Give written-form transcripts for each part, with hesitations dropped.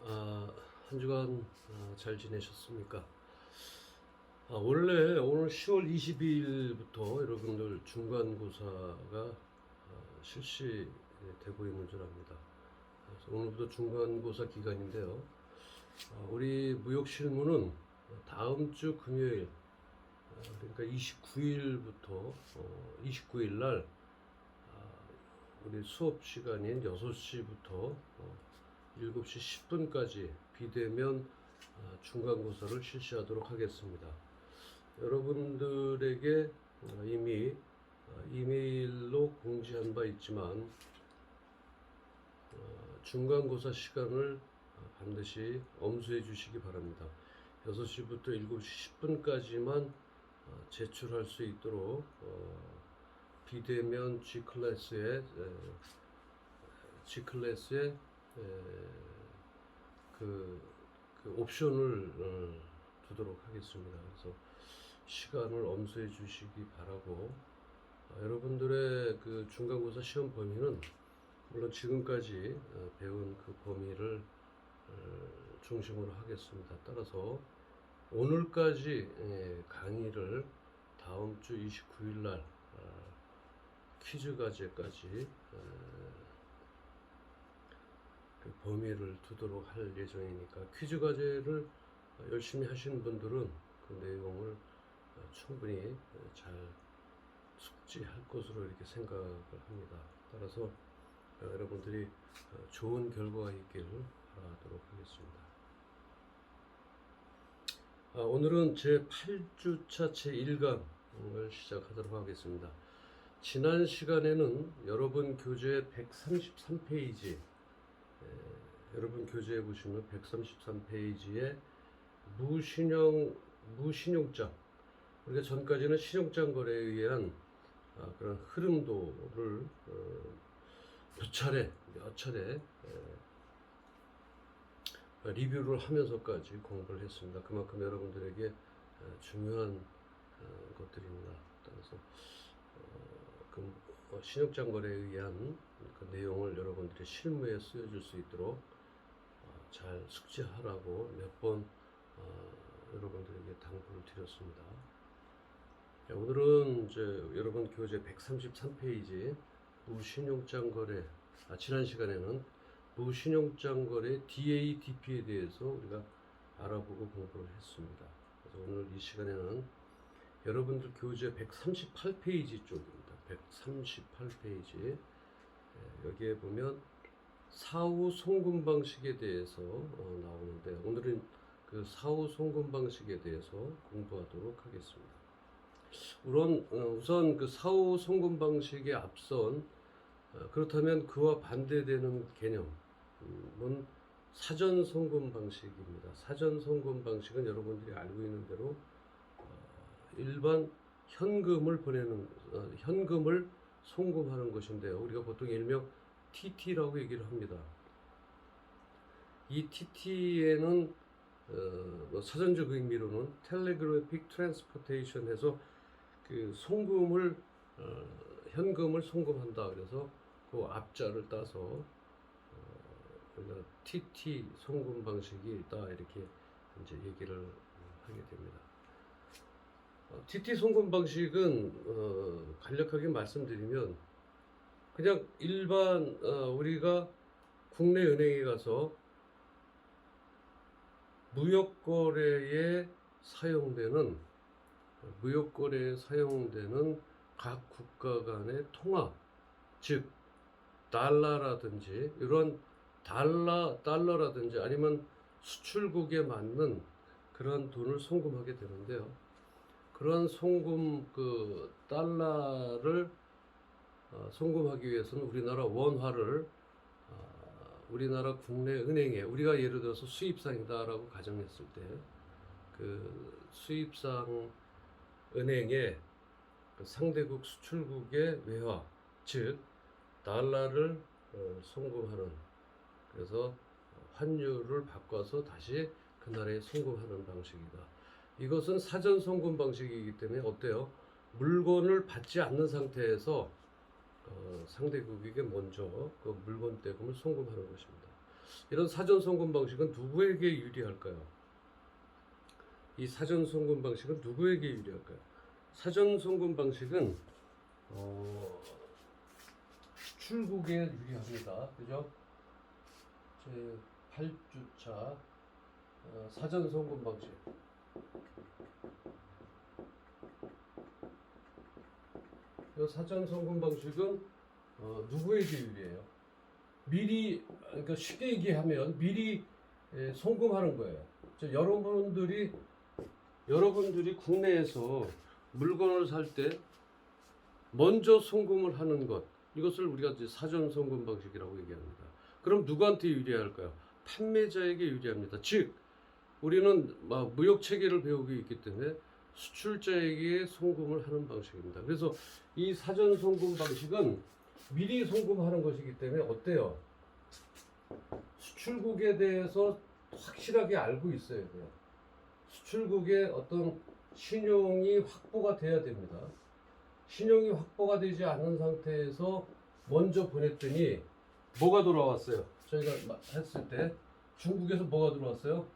한 주간 잘 지내셨습니까? 원래 오늘 10월 22일부터 여러분들 중간고사가 실시되고 있는 줄 압니다. 그래서 오늘부터 중간고사 기간인데요. 우리 무역실무는 다음 주 금요일, 그러니까 29일부터 29일 날 우리 수업 시간인 6시부터 7시 10분까지 비대면 중간고사를 실시하도록 하겠습니다. 여러분들에게 이미 이메일로 공지한 바 있지만 중간고사 시간을 반드시 엄수해 주시기 바랍니다. 6시부터 7시 10분까지만 제출할 수 있도록 비대면 G클래스에 그 옵션을 두도록 하겠습니다. 그래서 시간을 엄수해 주시기 바라고, 여러분들의 그 중간고사 시험 범위는 물론 지금까지 배운 그 범위를 중심으로 하겠습니다. 따라서 오늘까지 강의를 다음 주 29일 날 퀴즈 과제까지 그 범위를 두도록 할 예정이니까, 퀴즈 과제를 열심히 하시는 분들은 그 내용을 충분히 잘 숙지할 것으로 이렇게 생각을 합니다. 따라서 여러분들이 좋은 결과가 있기를 바라도록 하겠습니다. 오늘은 제 8주차 제1강을 시작하도록 하겠습니다. 지난 시간에는 여러분 교재 133페이지, 여러분 교재에 보시면 133페이지에 무신용장, 우리가 전까지는 신용장 거래에 의한 그런 흐름도를 몇 차례 리뷰를 하면서까지 공부를 했습니다. 그만큼 여러분들에게 중요한 것들입니다. 따라서 신용장 거래에 의한 그 내용을 여러분들이 실무에 쓰여줄 수 있도록 잘 숙지하라고 몇 번 여러분들에게 당부를 드렸습니다. 오늘은 이제 여러분 교재 133페이지 무신용장 거래, 지난 시간에는 무신용장 거래 DADP에 대해서 우리가 알아보고 공부를 했습니다. 그래서 오늘 이 시간에는 여러분들 교재 138페이지 쪽입니다. 138페이지, 여기에 보면 사후 송금 방식에 대해서 나오는데, 오늘은 그 사후 송금 방식에 대해서 공부하도록 하겠습니다. 우선 그 사후 송금 방식에 앞선, 그렇다면 그와 반대되는 개념은 사전 송금 방식입니다. 사전 송금 방식은 여러분들이 알고 있는 대로 일반 현금을 현금을 송금하는 것인데요. 우리가 보통 일명 TT라고 얘기를 합니다. 이 TT에는 사전적 의미로는 텔레그래픽 트랜스포테이션 해서 그 송금을 현금을 송금한다. 그래서 그 앞자를 따서 우리가 TT 송금 방식이 있다, 이렇게 이제 얘기를 하게 됩니다. TT 송금 방식은 간략하게 말씀드리면 그냥 일반 우리가 국내 은행에 가서 무역거래에 사용되는 각 국가 간의 통화, 즉 달러라든지 이런 달러라든지 아니면 수출국에 맞는 그런 돈을 송금하게 되는데요. 그런 송금 그 달러를 송금하기 위해서는 우리나라 원화를 우리나라 국내 은행에, 우리가 예를 들어서 수입상이다라고 가정했을 때 그 수입상 은행에 그 상대국 수출국의 외화, 즉 달러를 송금하는, 그래서 환율을 바꿔서 다시 그 나라에 송금하는 방식이다. 이것은 사전 송금 방식이기 때문에 어때요? 물건을 받지 않는 상태에서 상대국에게 먼저 그 물건 대금을 송금하는 것입니다. 이런 사전 송금 방식은 누구에게 유리할까요? 이 사전 송금 방식은 누구에게 유리할까요? 사전 송금 방식은 수출국에 유리합니다. 그죠? 제 8주차 사전 송금 방식. 이 사전 송금 방식은 누구에게 유리해요? 미리, 그러니까 쉽게 얘기하면 미리 송금하는 거예요. 여러분들이 국내에서 물건을 살 때 먼저 송금을 하는 것, 이것을 우리가 이제 사전 송금 방식이라고 얘기합니다. 그럼 누구한테 유리할까요? 판매자에게 유리합니다. 즉, 우리는 무역 체계를 배우고 있기 때문에 수출자에게 송금을 하는 방식입니다. 그래서 이 사전 송금 방식은 미리 송금하는 것이기 때문에 어때요? 수출국에 대해서 확실하게 알고 있어야 돼요. 수출국의 어떤 신용이 확보가 돼야 됩니다. 신용이 확보가 되지 않은 상태에서 먼저 보냈더니 뭐가 돌아왔어요? 저희가 했을 때 중국에서 뭐가 들어왔어요?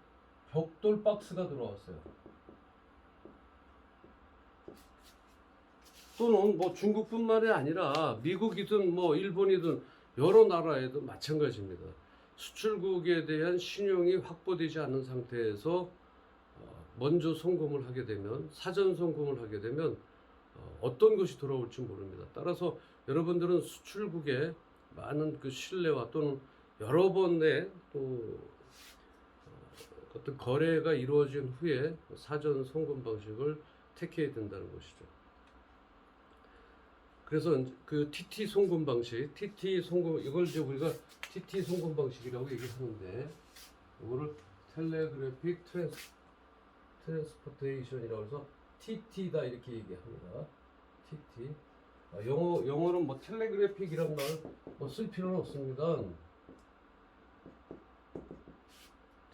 벽돌 박스가 들어왔어요. 또는 뭐 중국뿐만이 아니라 미국이든 뭐 일본이든 여러 나라에도 마찬가지입니다. 수출국에 대한 신용이 확보되지 않은 상태에서 먼저 송금을 하게 되면, 사전 송금을 하게 되면 어떤 것이 돌아올지 모릅니다. 따라서 여러분들은 수출국에 많은 그 신뢰와 또는 여러 번의 또 어떤 거래가 이루어진 후에 사전 송금 방식을 택해야 된다는 것이죠. 그래서 그 TT 송금 방식, TT 송금, 이걸 이제 우리가 TT 송금 방식이라고 얘기하는데, 이거를 텔레그래픽 트랜스포테이션이라고 해서 TT다 이렇게 얘기합니다. TT. 영어는 뭐 텔레그래픽이란 말 쓸 필요는 없습니다.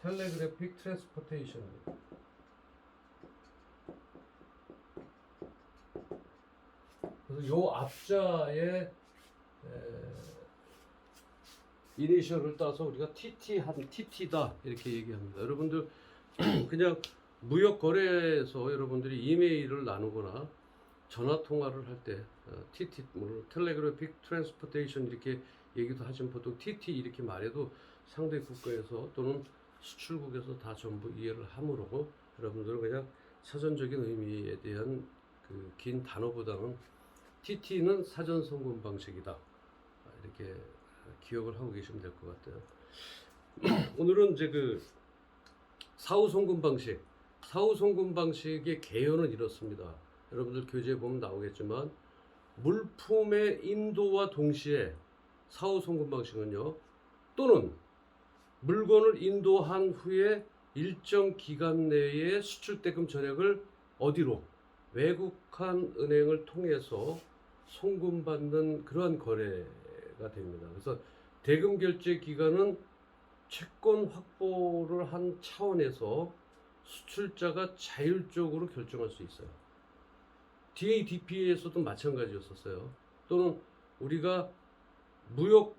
텔레그래픽 트랜스포테이션입니다. 그래서 요 앞자에 이니셜을 따서 우리가 TT다 이렇게 얘기합니다. 여러분들 그냥 무역 거래에서 여러분들이 이메일을 나누거나 전화 통화를 할 때 TT, 텔레그래픽 트랜스포테이션 이렇게 얘기도 하지만 보통 TT 이렇게 말해도 상대 국가에서 또는 수출국에서 다 전부 이해를 하므로 여러분들은 그냥 사전적인 의미에 대한 그 긴 단어보다는 TT는 사전 송금 방식이다 이렇게 기억을 하고 계시면 될 것 같아요. 오늘은 이제 그 사후 송금 방식의 개요는 이렇습니다. 여러분들 교재에 보면 나오겠지만, 물품의 인도와 동시에 사후 송금 방식은요, 또는 물건을 인도한 후에 일정 기간 내에 수출대금 전액을 어디로? 외국한 은행을 통해서 송금받는 그러한 거래가 됩니다. 그래서 대금 결제 기간은 채권 확보를 한 차원에서 수출자가 자율적으로 결정할 수 있어요. DADP에서도 마찬가지였었어요. 또는 우리가 무역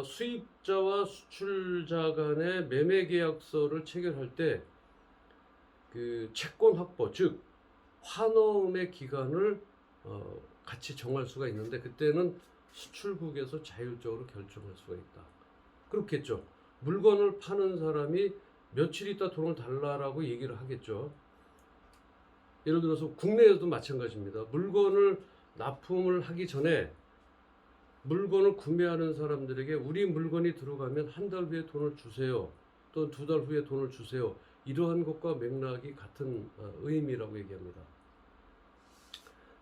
수입자와 수출자 간의 매매 계약서를 체결할 때 그 채권 확보, 즉 환원의 기간을 같이 정할 수가 있는데, 그때는 수출국에서 자율적으로 결정할 수가 있다. 그렇겠죠. 물건을 파는 사람이 며칠 있다 돈을 달라라고 얘기를 하겠죠. 예를 들어서 국내에도 마찬가지입니다. 물건을 납품을 하기 전에 물건을 구매하는 사람들에게 우리 물건이 들어가면 한 달 후에 돈을 주세요, 또는 두 달 후에 돈을 주세요, 이러한 것과 맥락이 같은 의미라고 얘기합니다.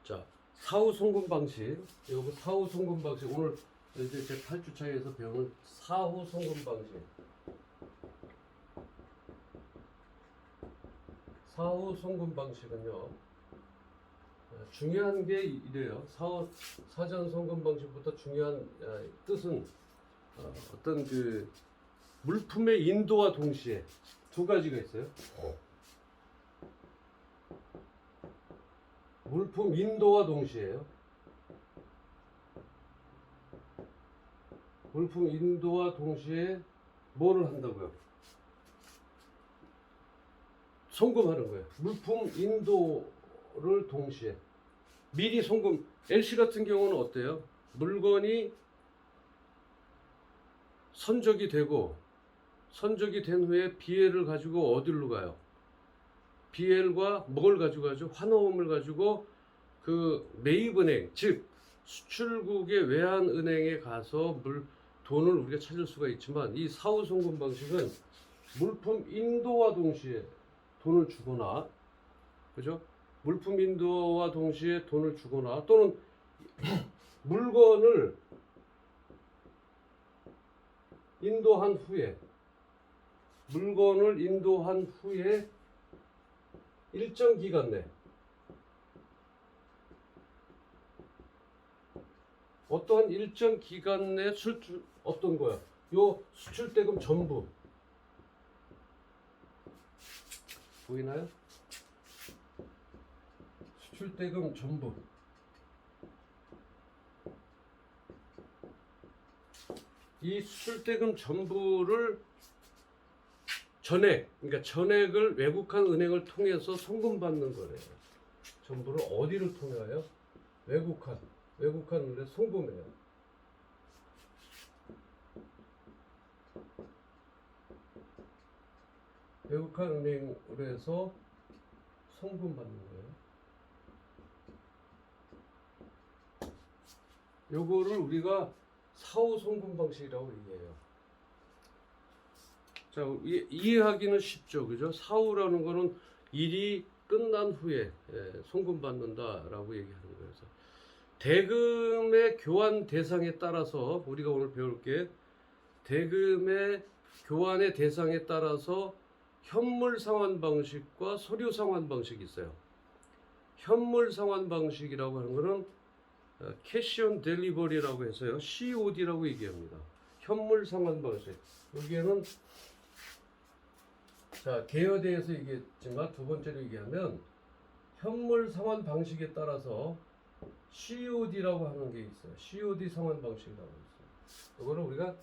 자, 사후 송금 방식, 여기 사후 송금 방식, 오늘 이제 제 8주차에서 배우는 사후 송금 방식. 사후 송금 방식은요, 중요한 게 이래요. 사전 송금 방식부터 중요한 뜻은 어떤 그 물품의 인도와 동시에 두 가지가 있어요. 물품 인도와 동시에요. 물품 인도와 동시에 뭐를 한다고요? 송금하는 거예요. 물품 인도를 동시에 미리 송금. LC 같은 경우는 어때요? 물건이 선적이 된 후에 BL을 가지고 어디로 가요? BL과 뭘 가지고 가죠? 환호음을 가지고 그 매입은행, 즉 수출국의 외환은행에 가서 돈을 우리가 찾을 수가 있지만, 이 사후 송금 방식은 물품 인도와 동시에 돈을 주거나, 그죠? 물품 인도와 동시에 돈을 주거나, 또는 물건을 인도한 후에 일정 기간 내, 어떠한 일정 기간 내 어떤 거야? 요 수출대금 전부 보이나요? 수출대금 전부. 이 수출대금 전부를 그러니까 전액을 외국한 은행을 통해서 송금받는 거래요. 전부를 어디를 통하여? 외국한 은행 송금해요. 외국한 은행으로 해서 송금받는 거예요. 요거를 우리가 사후 송금 방식이라고 얘기해요. 자, 이해하기는 쉽죠, 그죠? 사후라는 거는 일이 끝난 후에 송금받는다라고 얘기하는 거예요. 그래서 대금의 교환 대상에 따라서 우리가 오늘 배울 게, 대금의 교환의 대상에 따라서 현물 상환 방식과 서류 상환 방식이 있어요. 현물 상환 방식이라고 하는 거는 캐시 온 델리버리라고 해서요, COD라고 얘기합니다. 현물 상환 방식. 여기에는 자, 개요대에서 얘기했지만 두 번째로 얘기하면 현물 상환 방식에 따라서 COD라고 하는 게 있어요. COD 상환 방식이라고 있어요. 이거를 우리가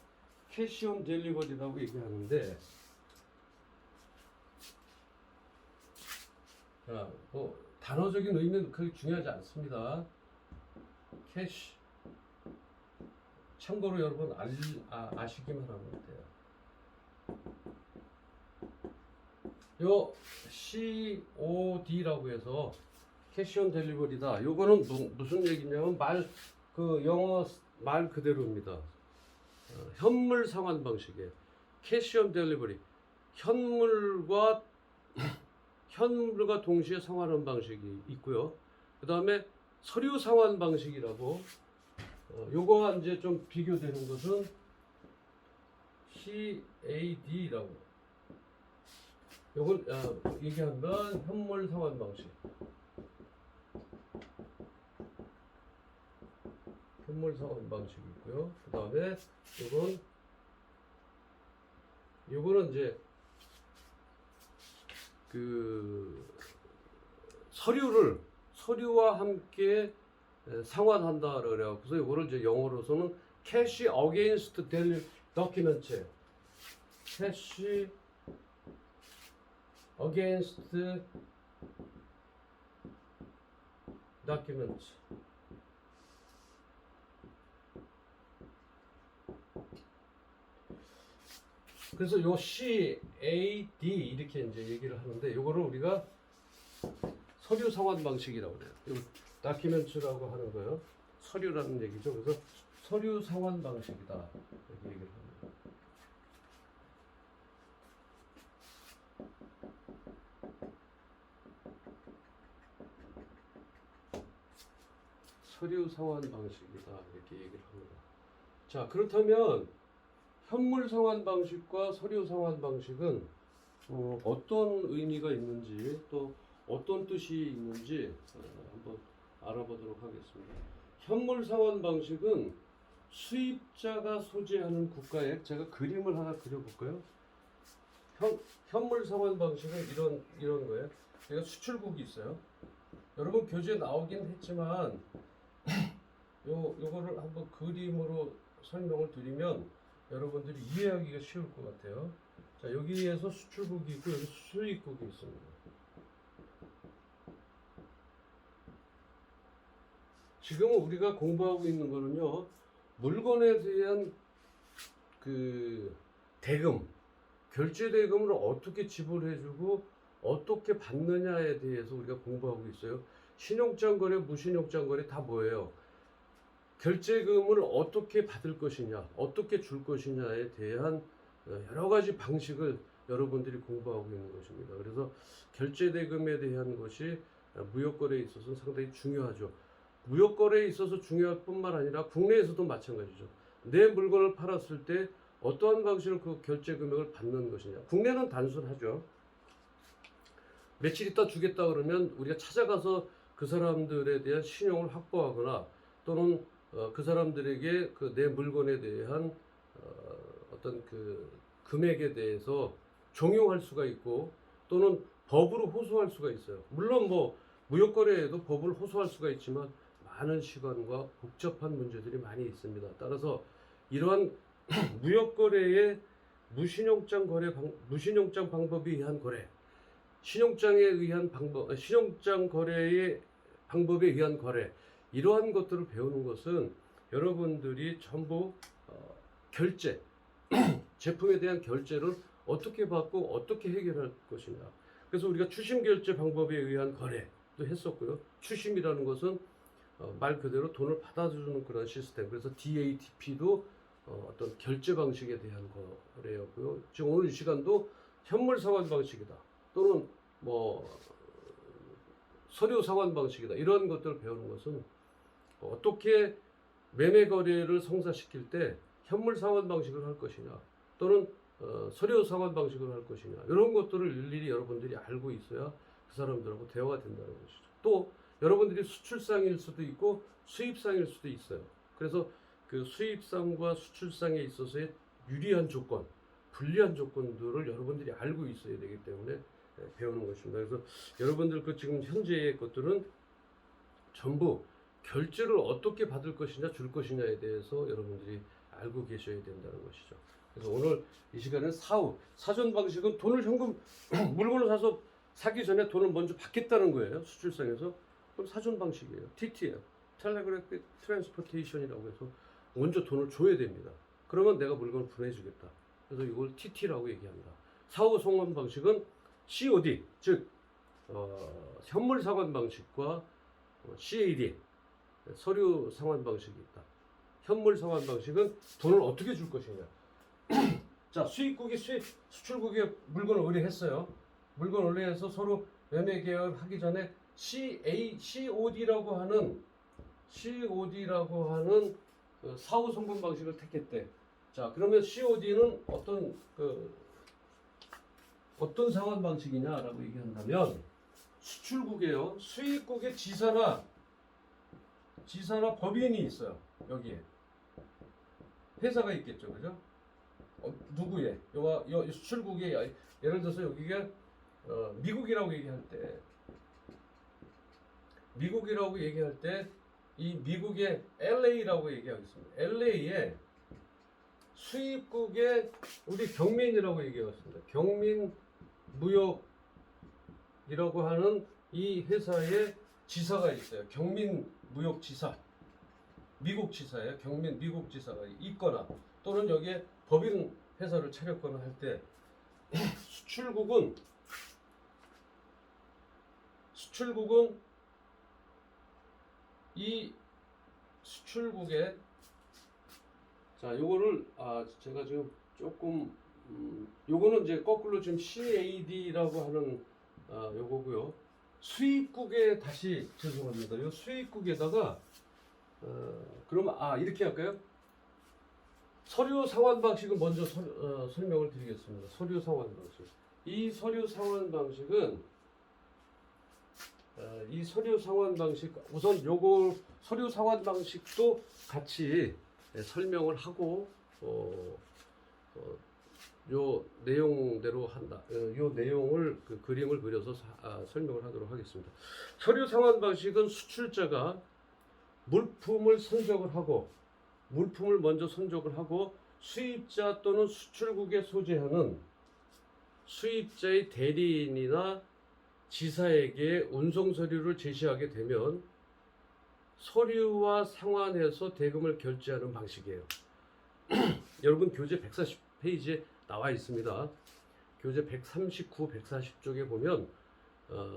캐시 온 델리버리라고 얘기하는데, 자, 뭐 단어적인 의미는 그렇게 중요하지 않습니다. 캐시. 참고로 여러분 아시기만 하면 돼요. 요 COD라고 해서 캐시 온 델리버리다. 요거는 무슨 얘기냐면 영어 말 그대로입니다. 현물 상환 방식이에요. 캐시 온 델리버리. 현물과 동시에 상환하는 방식이 있고요. 그 다음에 서류 상환 방식이라고, 요거와 이제 좀 비교되는 것은 CAD라고. 요걸 얘기하면 현물 상환 방식. 현물 상환 방식이 있고요. 그 다음에 요거는 이제 그 서류와 함께 상환한다 그래요. 그래서 이거를 이제 영어로서는 cash against document, cash against document. 그래서 요 CAD 이렇게 이제 얘기를 하는데, 요거를 우리가 서류 상환 방식이라고 그래요. 이거 다큐멘트라고 하는 거예요. 서류라는 얘기죠. 그래서 서류 상환 방식이다 이렇게 얘기를 합니다. 서류 상환 방식이다 이렇게 얘기를 합니다. 자, 그렇다면 현물 상환 방식과 서류 상환 방식은 어떤 의미가 있는지, 또 어떤 뜻이 있는지 한번 알아보도록 하겠습니다. 현물 상환 방식은 수입자가 소지하는 국가액, 제가 그림을 하나 그려볼까요? 현물 상환 방식은 이런 거예요. 제가 수출국이 있어요. 여러분 교재에 나오긴 했지만 요거를 한번 그림으로 설명을 드리면, 여러분들이 이해하기가 쉬울 것 같아요. 자, 여기에서 수출국이 있고 여기 수입국이 있습니다. 지금 우리가 공부하고 있는 거는요, 물건에 대한 그 대금, 결제 대금을 어떻게 지불해주고 어떻게 받느냐에 대해서 우리가 공부하고 있어요. 신용장 거래, 무신용장 거래 다 뭐예요? 결제금을 어떻게 받을 것이냐, 어떻게 줄 것이냐에 대한 여러 가지 방식을 여러분들이 공부하고 있는 것입니다. 그래서 결제 대금에 대한 것이 무역거래에 있어서 상당히 중요하죠. 무역거래에 있어서 중요할 뿐만 아니라 국내에서도 마찬가지죠. 내 물건을 팔았을 때 어떠한 방식으로 그 결제 금액을 받는 것이냐. 국내는 단순하죠. 며칠 있다 주겠다 그러면 우리가 찾아가서 그 사람들에 대한 신용을 확보하거나 또는 그 사람들에게 그 내 물건에 대한 어떤 그 금액에 대해서 종용할 수가 있고 또는 법으로 호소할 수가 있어요. 물론 뭐 무역거래에도 법을 호소할 수가 있지만 많은 시간과 복잡한 문제들이 많이 있습니다. 따라서 이러한 무역거래의 무신용장 방법에 의한 거래, 신용장에 의한 방법, 신용장 거래의 방법에 의한 거래, 이러한 것들을 배우는 것은 여러분들이 전부 결제, 제품에 대한 결제를 어떻게 받고 어떻게 해결할 것이냐. 그래서 우리가 추심 결제 방법에 의한 거래도 했었고요. 추심이라는 것은 말 그대로 돈을 받아주는 그런 시스템. 그래서 DATP도 어떤 결제 방식에 대한 거래였고요. 지금 오늘 이 시간도 현물 상환 방식이다. 또는 뭐 서류 상환 방식이다. 이런 것들을 배우는 것은 어떻게 매매 거래를 성사시킬 때 현물 상환 방식을 할 것이냐 또는 서류 상환 방식을 할 것이냐 이런 것들을 일일이 여러분들이 알고 있어야 그 사람들하고 대화가 된다는 것이죠. 또 여러분들이 수출상일 수도 있고 수입상일 수도 있어요. 그래서 그 수입상과 수출상에 있어서의 유리한 조건, 불리한 조건들을 여러분들이 알고 있어야 되기 때문에 배우는 것입니다. 그래서 여러분들 그 지금 현재의 것들은 전부 결제를 어떻게 받을 것이냐 줄 것이냐에 대해서 여러분들이 알고 계셔야 된다는 것이죠. 그래서 오늘 이 시간은 사전 방식은 돈을 현금 물건을 사서 사기 전에 돈을 먼저 받겠다는 거예요. 수출상에서. 그럼 사전 방식이에요. TT예요. 텔레그래픽 트랜스포테이션이라고 해서 먼저 돈을 줘야 됩니다. 그러면 내가 물건을 보내주겠다. 그래서 이걸 TT라고 얘기합니다. 사후 송환 방식은 COD, 즉 현물 상환 방식과 CAD, 서류 상환 방식이 있다. 현물 상환 방식은 돈을 어떻게 줄 것이냐. 자, 수입국이 수출국에 물건을 의뢰했어요. 물건 의뢰해서 서로 매매 계약을 하기 전에 COD라고 하는 사후 송금 방식을 택했대. 자, 그러면 COD는 어떤 상환 방식이냐라고 얘기한다면 수출국이에요. 수입국의 지사나 법인이 있어요. 여기에 회사가 있겠죠, 그죠? 누구의? 요 수출국의 예를 들어서 여기가 미국이라고 얘기할 때 이 미국의 LA라고 얘기하겠습니다. LA에 수입국의 우리 경민이라고 얘기하겠습니다. 경민 무역이라고 하는 이 회사에 지사가 있어요. 경민 무역 지사. 미국 지사예요. 경민 미국 지사가 있거나 또는 여기에 법인 회사를 차렸거나 할 때 수출국은 이 수출국에 자 요거를 제가 지금 조금 요거는 이제 거꾸로 지금 CAD라고 하는 요거고요. 수입국에 다시 죄송합니다. 요 수입국에다가 그러면 이렇게 할까요? 서류 상환 방식을 먼저 설명을 드리겠습니다. 서류 상환 방식. 이 서류 상환 방식 우선 요거 서류 상환 방식도 같이 설명을 하고 요 내용대로 한다. 요 내용을 그 그림을 그려서 설명을 하도록 하겠습니다. 서류 상환 방식은 수출자가 물품을 먼저 선적을 하고 수입자 또는 수출국에 소재하는 수입자의 대리인이나 지사에게 운송 서류를 제시하게 되면 서류와 상환해서 대금을 결제하는 방식이에요. 여러분 교재 140페이지에 나와 있습니다. 교재 139, 140쪽에 보면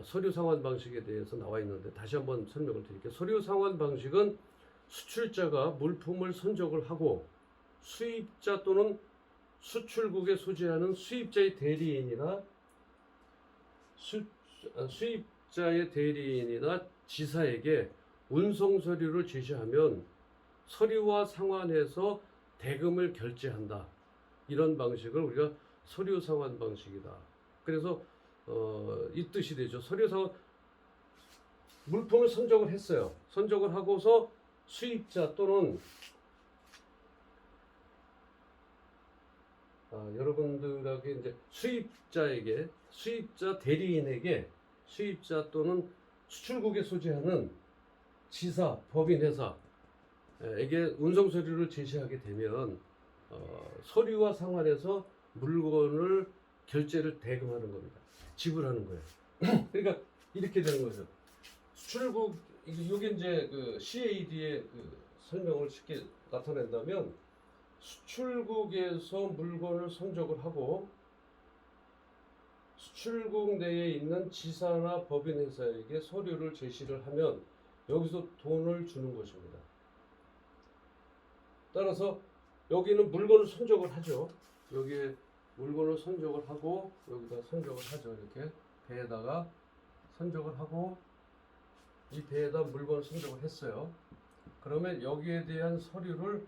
서류 상환 방식에 대해서 나와 있는데 다시 한번 설명을 드릴게요. 서류 상환 방식은 수출자가 물품을 선적을 하고 수입자 또는 수출국에 소재하는 수입자의 대리인이나 수입자의 대리인이나 지사에게 운송 서류를 제시하면 서류와 상환해서 대금을 결제한다. 이런 방식을 우리가 서류 상환 방식이다. 그래서 이 뜻이 되죠. 서류 상환 물품을 선적을 했어요. 선적을 하고서 수입자 또는 여러분들에게 이제 수입자에게 수입자 대리인에게 수입자 또는 수출국에 소재하는 지사, 법인 회사에게 운송 서류를 제시하게 되면 서류와 상환해서 물건을 결제를 대금하는 겁니다. 지불하는 거예요. 그러니까 이렇게 되는 거죠. 수출국 이게 이제 그 CAD의 그 설명을 쉽게 나타낸다면 수출국에서 물건을 선적을 하고 수출국 내에 있는 지사나 법인 회사에게 서류를 제시를 하면 여기서 돈을 주는 것입니다. 따라서 여기는 물건을 선적을 하죠. 여기에 물건을 선적을 하고 여기다 선적을 하죠. 이렇게 배에다가 선적을 하고 이 배에다 물건을 선적을 했어요. 그러면 여기에 대한 서류를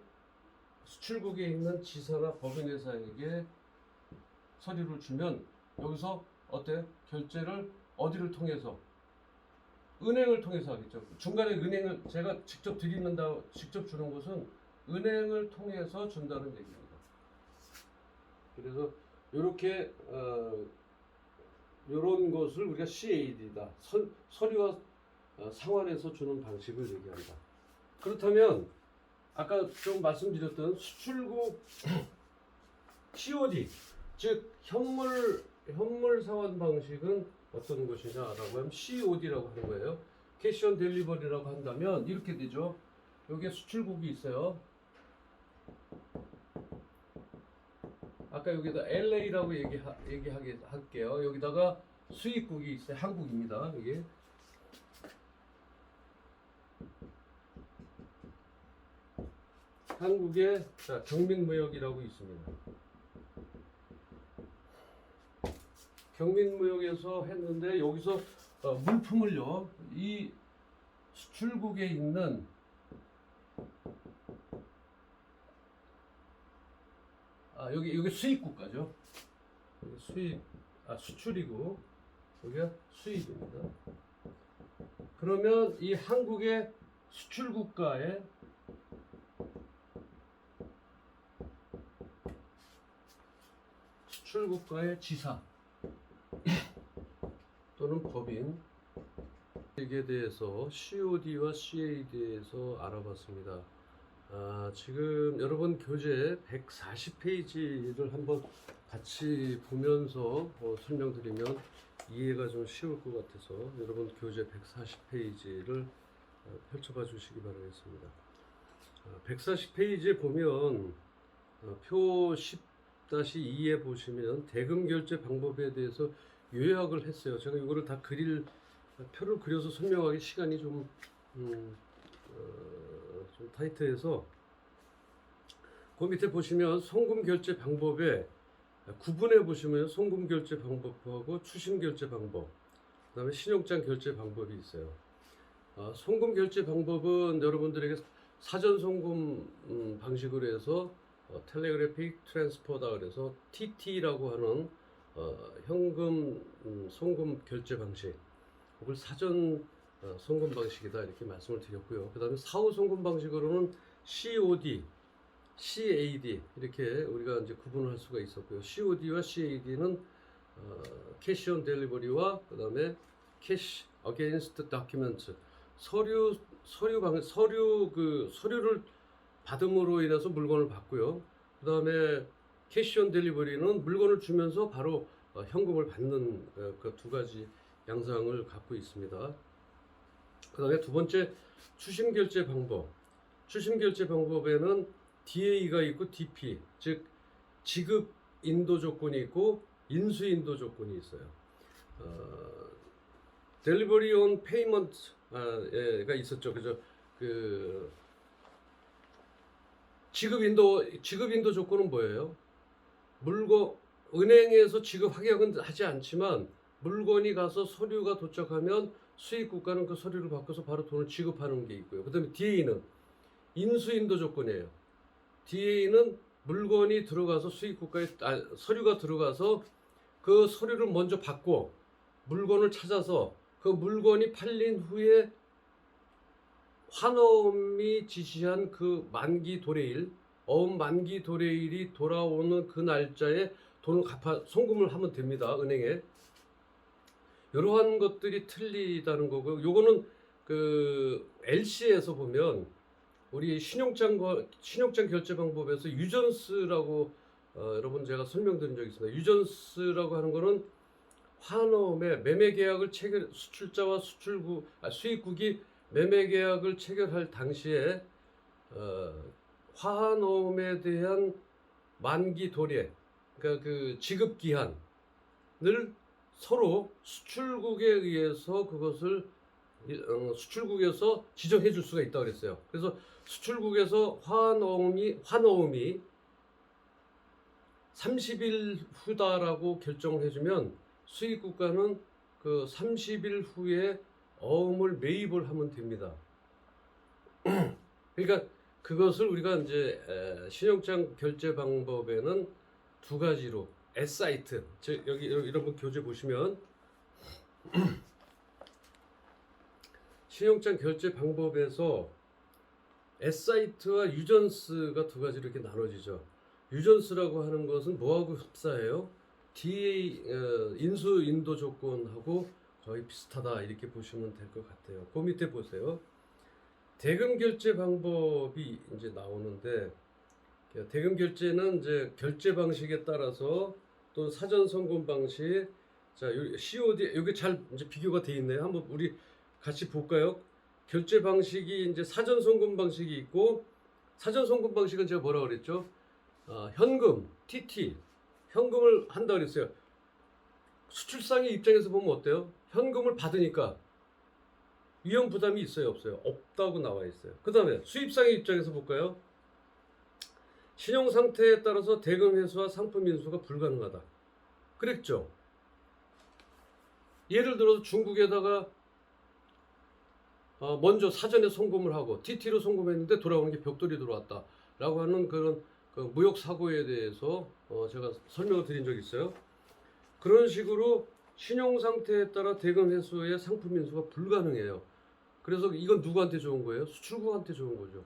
수출국에 있는 지사나 법인회사에게 서류를 주면 여기서 어때요? 결제를 어디를 통해서? 은행을 통해서 하겠죠. 중간에 은행을 제가 직접 직접 주는 것은 은행을 통해서 준다는 얘기입니다. 그래서 이렇게 이런 것을 우리가 CAD다. 서류와 상환해서 주는 방식을 얘기한다. 그렇다면 아까 좀 말씀드렸던 수출국 COD 즉 현물 상환 방식은 어떤 것이냐라고 하면 COD라고 하는 거예요. 캐시 온 딜리버리라고 한다면 이렇게 되죠. 여기에 수출국이 있어요. 아까 여기다 LA라고 얘기하게 할게요. 여기다가 수입국이 있어요. 한국입니다. 이게 한국의 경민무역이라고 있습니다. 경민무역에서 했는데 여기서 물품을요 이 수출국에 있는 여기 수입국가죠. 여기 수출이고 여기가 수입입니다. 그러면 이 한국의 수출국가에 수출국가의 지사 또는 법인 이에 대해서 COD와 CAD에서 알아봤습니다. 지금 여러분 교재 140페이지를 한번 같이 보면서 설명드리면 이해가 좀 쉬울 것 같아서 여러분 교재 140페이지를 펼쳐봐 주시기 바라겠습니다. 140페이지에 보면 표 10-2에 보시면 대금 결제 방법에 대해서 요약을 했어요. 제가 이거를 다 표를 그려서 설명하기 시간이 좀 타이트해서 그 밑에 보시면 송금 결제 방법에 구분해 보시면 송금 결제 방법하고 추심 결제 방법, 그다음에 신용장 결제 방법이 있어요. 송금 결제 방법은 여러분들에게 사전 송금 방식으로 해서 텔레그래픽 트랜스퍼다 그래서 TT라고 하는 현금 송금 결제 방식, 그걸 사전 송금 방식이다 이렇게 말씀을 드렸고요. 그 다음에 사후 송금 방식으로는 COD, CAD 이렇게 우리가 이제 구분을 할 수가 있었고요. COD와 CAD는 캐시 온 딜리버리와 그 다음에 캐시 어게인스트 다큐멘트 서류를 받음으로 인해서 물건을 받고요. 그 다음에 캐시 온 딜리버리는 물건을 주면서 바로 현금을 받는 그 두 가지 양상을 갖고 있습니다. 그 다음에 두 번째 추심 결제 방법. 추심 결제 방법에는 DA가 있고 DP, 즉 지급 인도 조건이 있고 인수 인도 조건이 있어요. 델리버리 온 페이먼트가 있었죠. 그죠? 그 지급 인도 조건은 뭐예요? 은행에서 지급 확약은 하지 않지만 물건이 가서 서류가 도착하면 수입 국가는 그 서류를 바꿔서 바로 돈을 지급하는 게 있고요. 그다음에 DA는 인수인도 조건이에요. DA는 물건이 들어가서 수입 국가에 서류가 들어가서 그 서류를 먼저 받고 물건을 찾아서 그 물건이 팔린 후에 환어음이 지시한 그 만기 도래일, 어음 만기 도래일이 돌아오는 그 날짜에 돈을 송금을 하면 됩니다. 은행에. 이러한 것들이 틀리다는 거고요. 요거는 그 LC에서 보면 우리 신용장 결제 방법에서 유전스라고 여러분 제가 설명드린 적이 있습니다. 유전스라고 하는 거는 환어음에 매매 계약을 수출자와 수입국이 매매 계약을 체결할 당시에 화환어음에 대한 만기 도래, 그러니까 그 지급 기한을 서로 수출국에 의해서 그것을 수출국에서 지정해 줄 수가 있다고 그랬어요. 그래서 수출국에서 환어음이 30일 후다라고 결정을 해주면 수입 국가는 그 30일 후에 어음을 매입을 하면 됩니다. 그러니까 그것을 우리가 이제 신용장 결제 방법에는 두 가지로 S사이트, 즉 여기 이런 거 교재 보시면 신용장 결제 방법에서 S사이트와 유전스가 두 가지로 이렇게 나눠지죠. 유전스라고 하는 것은 뭐하고 흡사해요? DA 인수 인도 조건하고 거의 비슷하다 이렇게 보시면 될 것 같아요. 그 밑에 보세요. 대금 결제 방법이 이제 나오는데 대금 결제는 이제 결제 방식에 따라서 또 사전 송금 방식, 자 COD 여기 잘 이제 비교가 돼 있네요. 한번 우리 같이 볼까요? 결제 방식이 이제 사전 송금 방식이 있고 사전 송금 방식은 제가 뭐라 그랬죠? 현금, TT, 현금을 한다 그랬어요. 수출상의 입장에서 보면 어때요? 현금을 받으니까 위험 부담이 있어요, 없어요? 없다고 나와 있어요. 그 다음에 수입상의 입장에서 볼까요? 신용 상태에 따라서 대금 회수와 상품 인수가 불가능하다. 그랬죠? 예를 들어서 중국에다가 먼저 사전에 송금을 하고 TT로 송금했는데 돌아오는 게 벽돌이 들어왔다 라고 하는 그런 그 무역 사고에 대해서 제가 설명을 드린 적이 있어요. 그런 식으로 신용 상태에 따라 대금 회수의 상품 인수가 불가능해요. 그래서 이건 누구한테 좋은 거예요? 수출국한테 좋은 거죠.